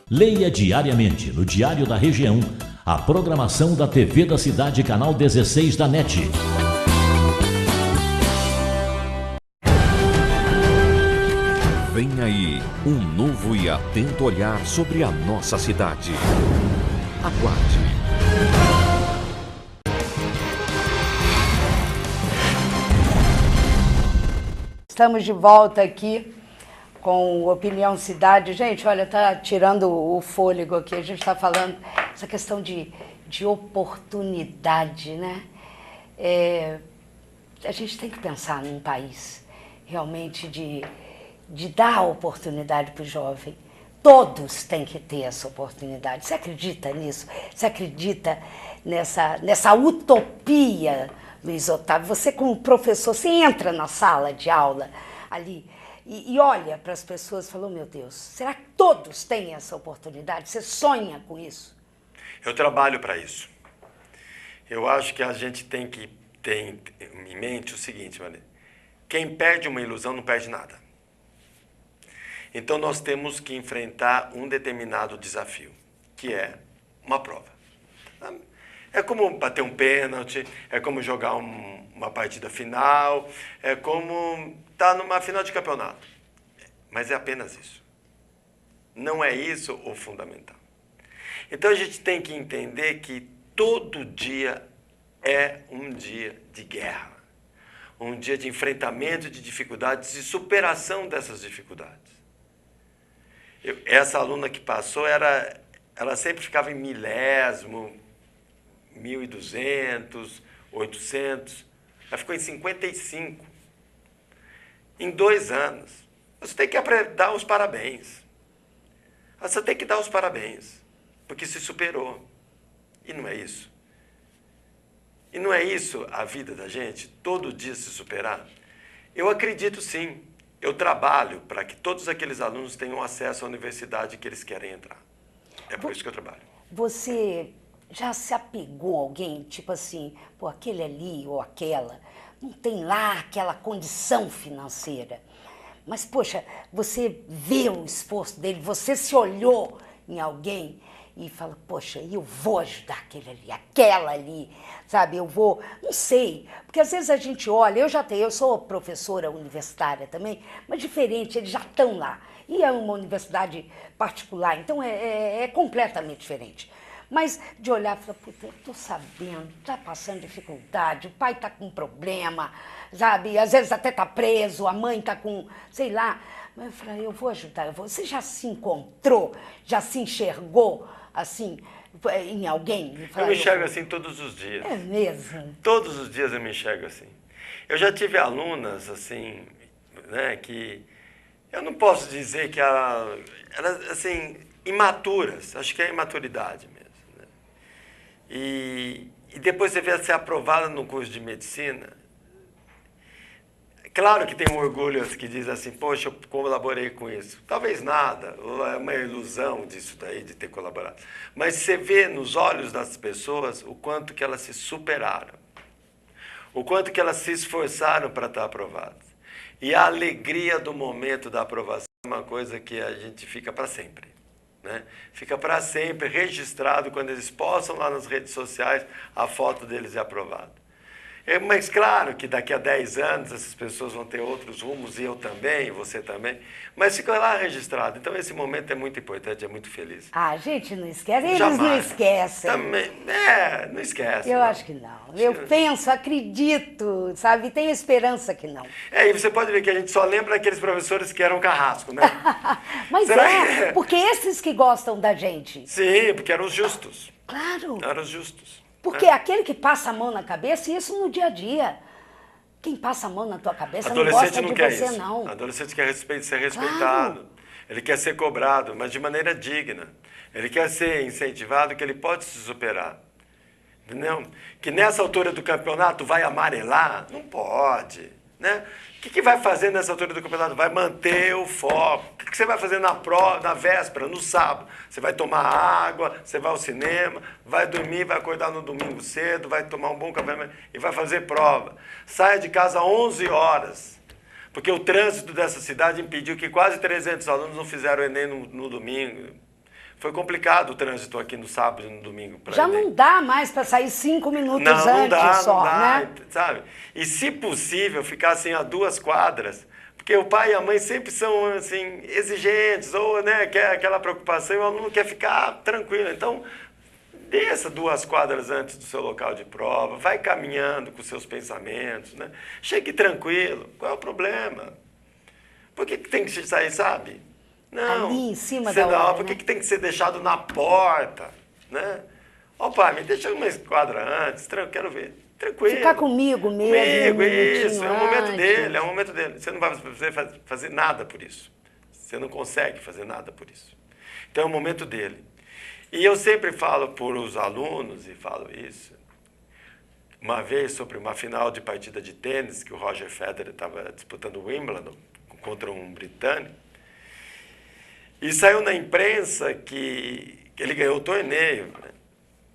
Leia diariamente no Diário da Região a programação da TV da Cidade, canal 16 da NET. Vem aí um novo e atento olhar sobre a nossa cidade. Aguarde. Estamos de volta aqui com Opinião Cidade. Gente, olha, tá tirando o fôlego aqui. A gente está falando essa questão de oportunidade, né? A gente tem que pensar num país realmente de dar oportunidade para o jovem. Todos têm que ter essa oportunidade. Você acredita nisso? Você acredita nessa utopia, Luiz Otávio? Você como professor, você entra na sala de aula ali e olha para as pessoas e fala, oh, meu Deus, será que todos têm essa oportunidade? Você sonha com isso? Eu trabalho para isso. Eu acho que a gente tem que ter em mente o seguinte, Maria. Quem perde uma ilusão não perde nada. Então nós temos que enfrentar um determinado desafio, que é uma prova. É como bater um pênalti, é como jogar uma partida final, é como estar numa final de campeonato. Mas é apenas isso. Não é isso o fundamental. Então a gente tem que entender que todo dia é um dia de guerra, um dia de enfrentamento de dificuldades e superação dessas dificuldades. Essa aluna que passou, ela sempre ficava em milésimo, 1.200, 800, ela ficou em 55. Em 2 anos. Você tem que dar os parabéns. Você tem que dar os parabéns, porque se superou. E não é isso. E não é isso a vida da gente? Todo dia se superar? Eu acredito sim. Eu trabalho para que todos aqueles alunos tenham acesso à universidade que eles querem entrar. É por isso que eu trabalho. Você já se apegou a alguém, tipo assim, pô, aquele ali ou aquela, não tem lá aquela condição financeira. Mas, poxa, você vê o esforço dele, você se olhou em alguém e fala, poxa, eu vou ajudar aquele ali, aquela ali, sabe? Eu vou, não sei, porque às vezes a gente olha, eu sou professora universitária também, mas diferente, eles já estão lá. E é uma universidade particular, então é completamente diferente. Mas de olhar e falar, puta, eu tô sabendo, tá passando dificuldade, o pai tá com problema, sabe? Às vezes até tá preso, a mãe tá com, sei lá. Mas eu falei, eu vou ajudar, Você já se encontrou, já se enxergou, assim, em alguém? Eu me enxergo assim todos os dias. É mesmo? Todos os dias eu me enxergo assim. Eu já tive alunas, assim, né, que eu não posso dizer que elas, assim, imaturas, acho que é imaturidade mesmo. Né? E depois você vê ela ser aprovada no curso de medicina. Claro que tem um orgulho que diz assim, poxa, eu colaborei com isso. Talvez nada, é uma ilusão disso daí, de ter colaborado. Mas você vê nos olhos das pessoas o quanto que elas se superaram, o quanto que elas se esforçaram para estar aprovadas. E a alegria do momento da aprovação é uma coisa que a gente fica para sempre. Né? Fica para sempre registrado quando eles postam lá nas redes sociais a foto deles aprovado. Mas claro que daqui a 10 anos essas pessoas vão ter outros rumos, e eu também, você também, mas fica lá registrado. Então esse momento é muito importante, é muito feliz. Ah, gente, não esquece, eles Jamais. não esquecem. Também, não esquece. Eu não. acho que não. Eu penso, acredito, sabe? Tenho esperança que não. E você pode ver que a gente só lembra aqueles professores que eram carrasco, né? Mas porque esses que gostam da gente. Sim, porque eram os justos. Claro. Eram os justos. Porque aquele que passa a mão na cabeça, isso no dia a dia. Quem passa a mão na tua cabeça não gosta de você, não. Adolescente quer ser respeitado. Claro. Ele quer ser cobrado, mas de maneira digna. Ele quer ser incentivado, que ele pode se superar. Entendeu? Que nessa altura do campeonato vai amarelar? Não pode. Né? O que vai fazer nessa altura do campeonato? Vai manter o foco. O que você vai fazer na véspera, no sábado? Você vai tomar água, você vai ao cinema, vai dormir, vai acordar no domingo cedo, vai tomar um bom café e vai fazer prova. Saia de casa às 11 horas, porque o trânsito dessa cidade impediu que quase 300 alunos não fizeram o Enem no domingo. Foi complicado o trânsito aqui no sábado e no domingo. Já não dá mais para sair 5 minutos antes só, não dá, né? Sabe? E, se possível, ficar assim a 2 quadras, porque o pai e a mãe sempre são assim, exigentes, ou né, quer aquela preocupação, e o aluno quer ficar tranquilo. Então, desça 2 quadras antes do seu local de prova, vai caminhando com seus pensamentos, né? Chegue tranquilo. Qual é o problema? Por que tem que sair, sabe? Não, ali em cima da hora, por que tem que ser deixado na porta, né? Ó, pai, me deixa uma quadra antes, quero ver, tranquilo. Ficar comigo mesmo. Comigo, isso, é o momento dele, é o momento dele. Você não vai fazer nada por isso. Você não consegue fazer nada por isso. Então é o momento dele. E eu sempre falo por os alunos, e falo isso, uma vez sobre uma final de partida de tênis, que o Roger Federer estava disputando o Wimbledon contra um britânico, e saiu na imprensa que ele ganhou o torneio,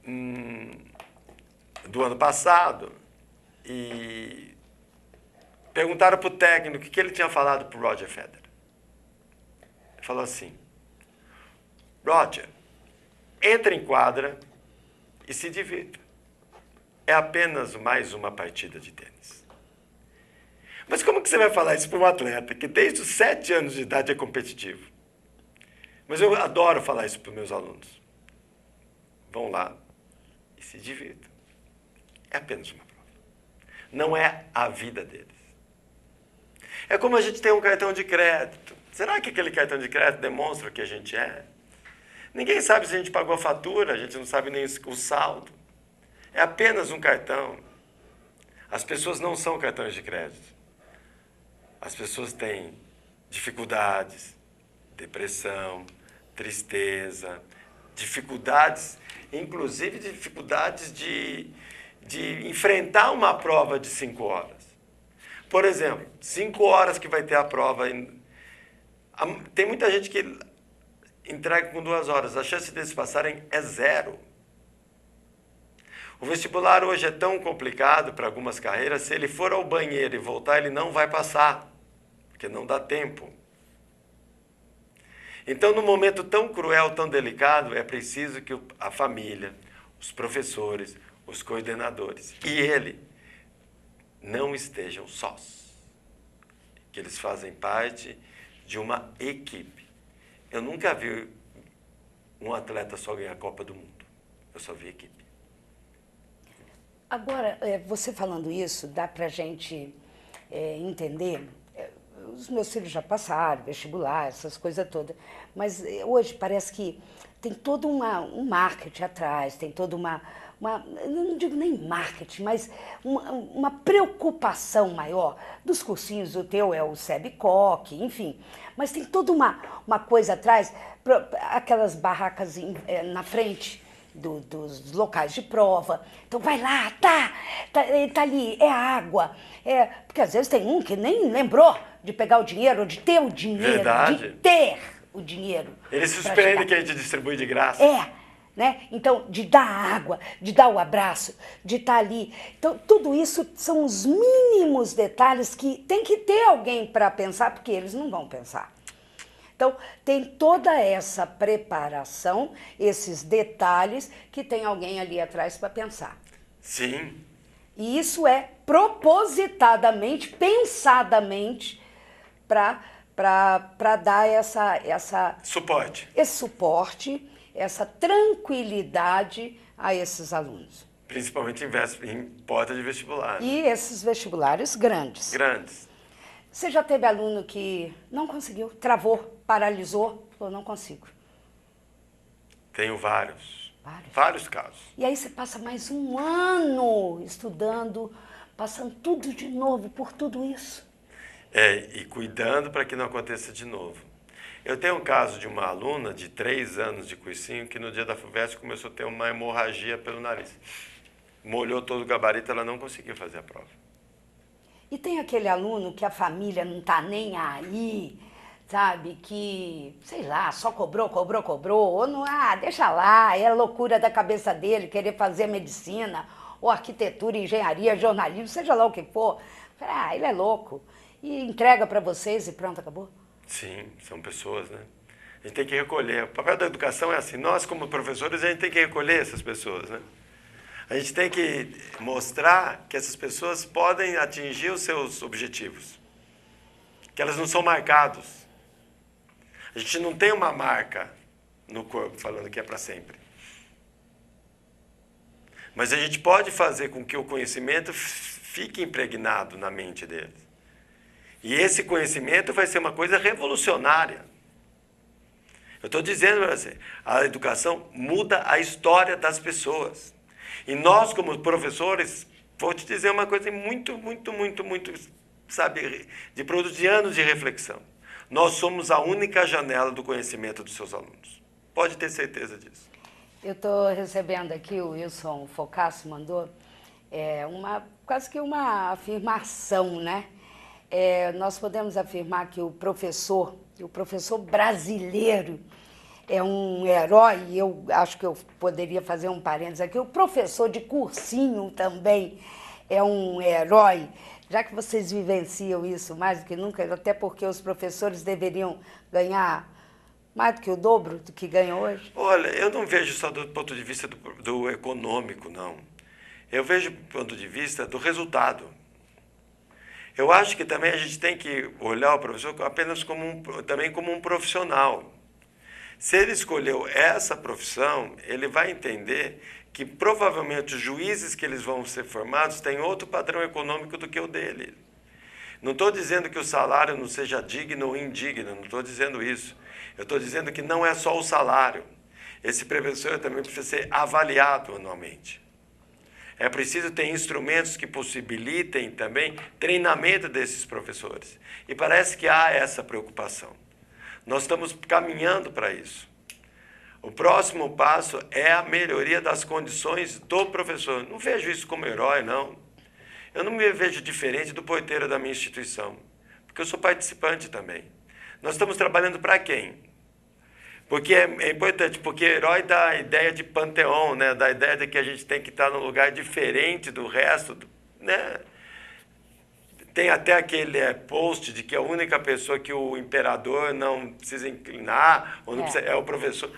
né, do ano passado. E perguntaram para o técnico o que ele tinha falado para o Roger Federer. Ele falou assim: Roger, entra em quadra e se divirta. É apenas mais uma partida de tênis. Mas como que você vai falar isso para um atleta que desde os 7 anos de idade é competitivo? Mas eu adoro falar isso para os meus alunos. Vão lá e se divirtam. É apenas uma prova. Não é a vida deles. É como a gente tem um cartão de crédito. Será que aquele cartão de crédito demonstra o que a gente é? Ninguém sabe se a gente pagou a fatura, a gente não sabe nem o saldo. é apenas um cartão. As pessoas não são cartões de crédito. As pessoas têm dificuldades, depressão, tristeza, dificuldades, inclusive dificuldades de enfrentar uma prova de 5 horas. Por exemplo, 5 horas que vai ter a prova. Tem muita gente que entrega com 2 horas. A chance deles passarem é 0. O vestibular hoje é tão complicado para algumas carreiras, se ele for ao banheiro e voltar, ele não vai passar, porque não dá tempo. Então, num momento tão cruel, tão delicado, é preciso que a família, os professores, os coordenadores e ele não estejam sós. Que eles fazem parte de uma equipe. Eu nunca vi um atleta só ganhar a Copa do Mundo. Eu só vi equipe. Agora, você falando isso, dá pra gente entender. Os meus filhos já passaram, vestibular, essas coisas todas. Mas hoje parece que tem todo um marketing atrás, tem toda eu não digo nem marketing, mas uma preocupação maior dos cursinhos. O teu é o SEBCOC, enfim. Mas tem toda uma coisa atrás, aquelas barracas na frente dos locais de prova. Então vai lá, tá ali, é água. Porque às vezes tem um que nem lembrou de pegar o dinheiro, ou de ter o dinheiro, Verdade. de ter o dinheiro. Ele se surpreende que a gente distribui de graça. Né? Então, de dar água, de dar o abraço, de estar ali. Então, tudo isso são os mínimos detalhes que tem que ter alguém para pensar, porque eles não vão pensar. Então, tem toda essa preparação, esses detalhes, que tem alguém ali atrás para pensar. Sim. E isso é propositadamente, pensadamente, para dar suporte. Esse suporte, essa tranquilidade a esses alunos. Principalmente em porta de vestibular. E esses vestibulares grandes. Grandes. Você já teve aluno que não conseguiu, travou, paralisou, falou, não consigo? Tenho vários casos. E aí você passa mais um ano estudando, passando tudo de novo por tudo isso. E cuidando para que não aconteça de novo. Eu tenho um caso de uma aluna de 3 anos de cursinho que no dia da FUVEST começou a ter uma hemorragia pelo nariz. Molhou todo o gabarito, ela não conseguiu fazer a prova. E tem aquele aluno que a família não está nem aí, sabe? Que, sei lá, só cobrou, ou não, deixa lá, é a loucura da cabeça dele querer fazer medicina, ou arquitetura, engenharia, jornalismo, seja lá o que for. Ele é louco. E entrega para vocês e pronto, acabou? Sim, são pessoas, né? A gente tem que recolher. O papel da educação é assim, nós como professores, a gente tem que recolher essas pessoas, né? A gente tem que mostrar que essas pessoas podem atingir os seus objetivos, que elas não são marcados. A gente não tem uma marca no corpo falando que é para sempre. Mas a gente pode fazer com que o conhecimento fique impregnado na mente deles. E esse conhecimento vai ser uma coisa revolucionária. Eu estou dizendo para você, a educação muda a história das pessoas. E nós, como professores, vou te dizer uma coisa muito, sabe, de produto de anos de reflexão. Nós somos a única janela do conhecimento dos seus alunos. Pode ter certeza disso. Eu estou recebendo aqui, o Wilson Focasso mandou, quase que uma afirmação, né? Nós podemos afirmar que o professor brasileiro é um herói, e eu acho que eu poderia fazer um parênteses aqui, o professor de cursinho também é um herói, já que vocês vivenciam isso mais do que nunca, até porque os professores deveriam ganhar mais do que o dobro do que ganham hoje? Olha, eu não vejo só do ponto de vista do econômico, não. Eu vejo do ponto de vista do resultado. Eu acho que também a gente tem que olhar o professor apenas também como um profissional. Se ele escolheu essa profissão, ele vai entender que provavelmente os juízes que eles vão ser formados têm outro padrão econômico do que o dele. Não estou dizendo que o salário não seja digno ou indigno, não estou dizendo isso. Eu estou dizendo que não é só o salário. Esse professor também precisa ser avaliado anualmente. É preciso ter instrumentos que possibilitem também treinamento desses professores. E parece que há essa preocupação. Nós estamos caminhando para isso. O próximo passo é a melhoria das condições do professor. Não vejo isso como herói, não. Eu não me vejo diferente do porteiro da minha instituição, porque eu sou participante também. Nós estamos trabalhando para quem? Porque é importante, porque herói dá a ideia de panteão, né? Dá a ideia de que a gente tem que estar num lugar diferente do resto, né? Tem até aquele post de que a única pessoa que o imperador não precisa inclinar ou não precisa, é o professor.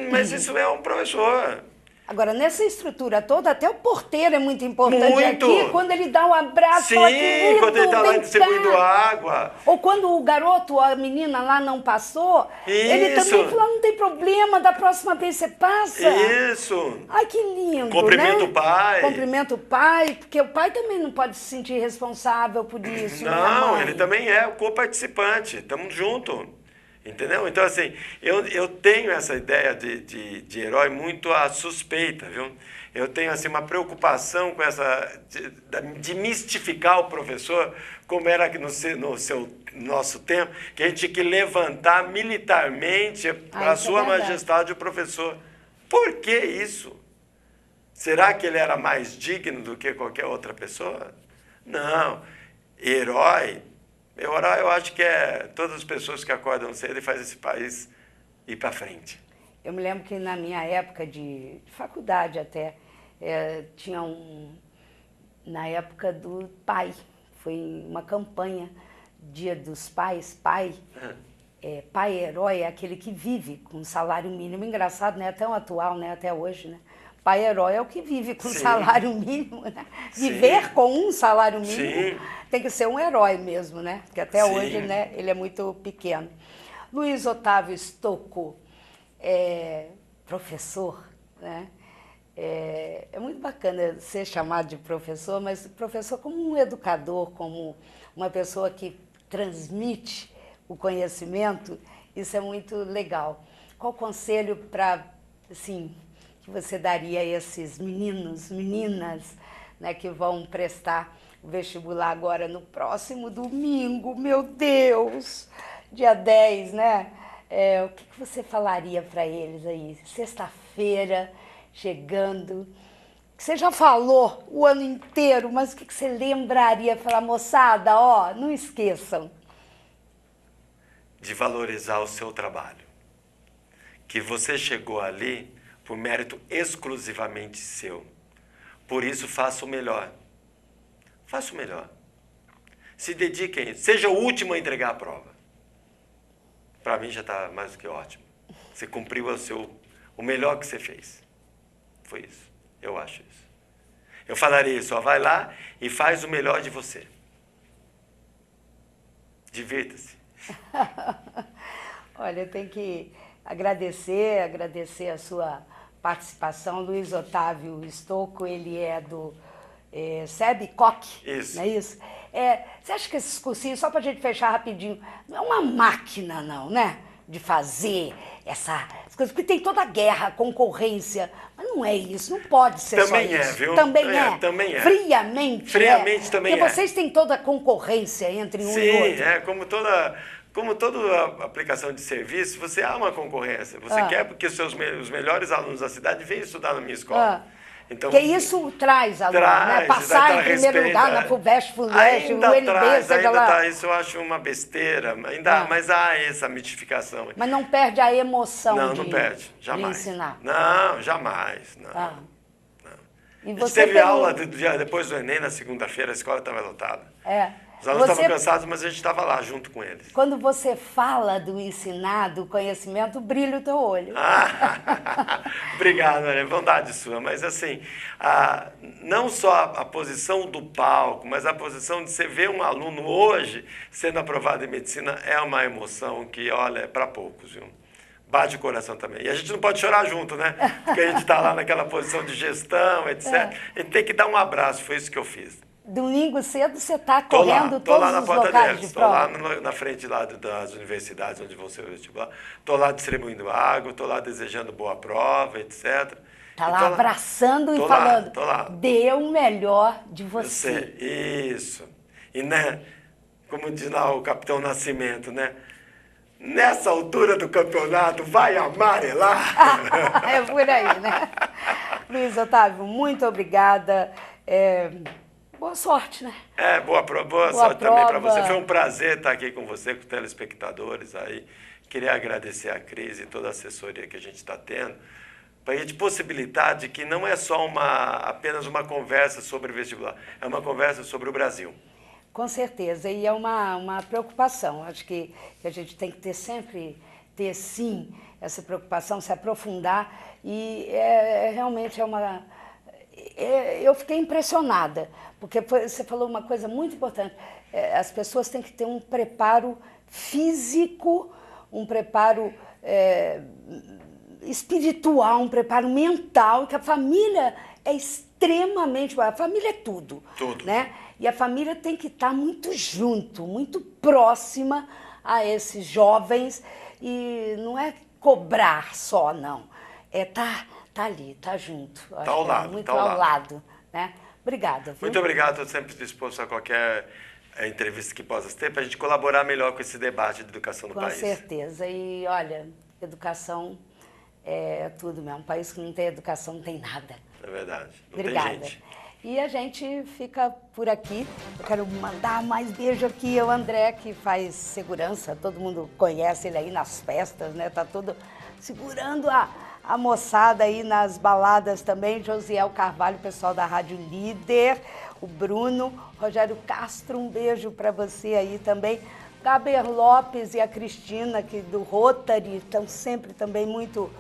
Mas isso é um professor. Agora, nessa estrutura toda, até o porteiro é muito importante Muito. aqui, quando ele dá um abraço. Sim, quando ele está lá distribuindo água. Ou quando o garoto, a menina lá não passou, ele também fala, não tem problema, da próxima vez você passa. Isso. Ai, que lindo, Cumprimenta né? o pai. Cumprimenta o pai, porque o pai também não pode se sentir responsável por isso. Não, ele também é o co-participante, estamos juntos. Entendeu? Então, assim, eu tenho essa ideia de herói muito a suspeita, viu? Eu tenho, assim, uma preocupação com essa... de mistificar o professor, como era no nosso tempo, que a gente tinha que levantar militarmente para a sua majestade o professor. Por que isso? Será que ele era mais digno do que qualquer outra pessoa? Não. Herói... Eu acho que é todas as pessoas que acordam cedo e fazem esse país ir para frente. Eu me lembro que na minha época de faculdade até, tinha na época do pai, foi uma campanha, Dia dos Pais, pai herói é aquele que vive com salário mínimo. Engraçado, né? Tão atual, né? Até hoje, né? Pai herói é o que vive com salário mínimo, né? Viver com um salário mínimo tem que ser um herói mesmo, né? Porque até hoje, né, ele é muito pequeno. Luiz Otávio Stocco, professor, né? É muito bacana ser chamado de professor, mas professor como um educador, como uma pessoa que transmite o conhecimento, isso é muito legal. Qual conselho para, assim, que você daria a esses meninos, meninas, né, que vão prestar o vestibular agora no próximo domingo, meu Deus, dia 10, né? O que você falaria para eles aí? Sexta-feira, chegando, que você já falou o ano inteiro, mas o que você lembraria? Falar, moçada, ó, não esqueçam. De valorizar o seu trabalho. Que você chegou ali por mérito exclusivamente seu. Por isso, faça o melhor. Faça o melhor. Se dediquem, seja o último a entregar a prova. Para mim já está mais do que ótimo. Você cumpriu o melhor que você fez. Foi isso. Eu acho isso. Eu falaria isso, ó, vai lá e faz o melhor de você. Divirta-se. Olha, eu tenho que agradecer a sua participação. Luiz Otávio Stocco, ele é do SEBCOC, isso. Não é isso? Você acha que esses cursinhos, só para a gente fechar rapidinho, não é uma máquina não, né? De fazer essas coisas, porque tem toda a guerra, concorrência, mas não é isso, não pode ser também só isso. Viu? Também é. Também é. Friamente também porque vocês têm toda a concorrência entre um e outro. Sim, como toda aplicação de serviço, você há uma concorrência. Você quer porque os melhores alunos da cidade vêm estudar na minha escola. Então, que isso traz aluno, né? Passar em primeiro lugar na FUVEST, FUVEST, o UNB, seja lá. Isso eu acho uma besteira, mas há essa mitificação. Mas não perde a emoção não perde, jamais. De ensinar? Não, jamais. Não. E a gente você teve aula depois do Enem, na segunda-feira, a escola estava lotada. Os alunos estavam cansados, mas a gente estava lá junto com eles. Quando você fala do ensinar, do conhecimento, brilha o teu olho. Obrigado, Maria. Bondade sua. Mas assim, não só a posição do palco, mas a posição de você ver um aluno hoje sendo aprovado em medicina é uma emoção que, olha, é para poucos, viu? Bate o coração também. E a gente não pode chorar junto, né? Porque a gente está lá naquela posição de gestão, etc. A gente tem que dar um abraço, foi isso que eu fiz. Domingo cedo você está correndo todos os locais de prova? Estou lá na frente lá das universidades onde vão ser o vestibular. Estou lá distribuindo água, estou lá desejando boa prova, etc. Tá lá abraçando e falando, dê o melhor de você. Isso. E, né, como diz lá o Capitão Nascimento, né? Nessa altura do campeonato, vai amarelar. É por aí, né? Luiz Otávio, muito obrigada. Boa sorte, né? Boa sorte também para você. Foi um prazer estar aqui com você, com os telespectadores aí. Queria agradecer a Cris e toda a assessoria que a gente está tendo, para a gente possibilitar de que não é só apenas uma conversa sobre vestibular, é uma conversa sobre o Brasil. Com certeza, e é uma preocupação. Acho que a gente tem que ter sim essa preocupação, se aprofundar, e realmente eu fiquei impressionada, porque você falou uma coisa muito importante, as pessoas têm que ter um preparo físico, um preparo espiritual, um preparo mental, que a família é extremamente... A família é tudo. Né? E a família tem que estar muito junto, muito próxima a esses jovens, e não é cobrar só, não. Tá ali, tá junto. Tá ao lado. Muito ao lado. Né? Obrigada. Viu? Muito obrigado, estou sempre disposto a qualquer entrevista que possa ter, para a gente colaborar melhor com esse debate de educação do país. Com certeza. E, olha, educação é tudo mesmo. Um país que não tem educação não tem nada. É verdade. Não Obrigada. tem gente. E a gente fica por aqui. Eu quero mandar mais beijo aqui ao André, que faz segurança. Todo mundo conhece ele aí nas festas, né? Tá todo segurando a moçada aí nas baladas também. Josiel Carvalho, pessoal da Rádio Líder. O Bruno, Rogério Castro, um beijo para você aí também. Gaber Lopes e a Cristina, que do Rotary, estão sempre também muito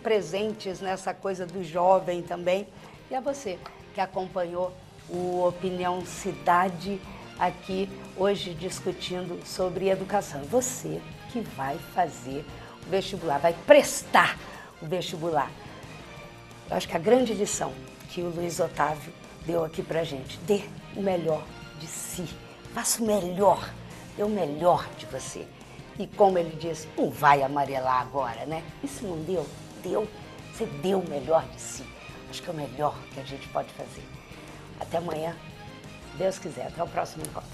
presentes nessa coisa do jovem também. E a você, que acompanhou o Opinião Cidade aqui hoje discutindo sobre educação. Você que vai fazer o vestibular, vai prestar o vestibular. Eu acho que a grande lição que o Luiz Otávio deu aqui pra gente, dê o melhor de si, faça o melhor, dê o melhor de você. E como ele disse, não vai amarelar agora, né? E se não deu, você deu o melhor de si. Acho que é o melhor que a gente pode fazer. Até amanhã, se Deus quiser. Até o próximo encontro.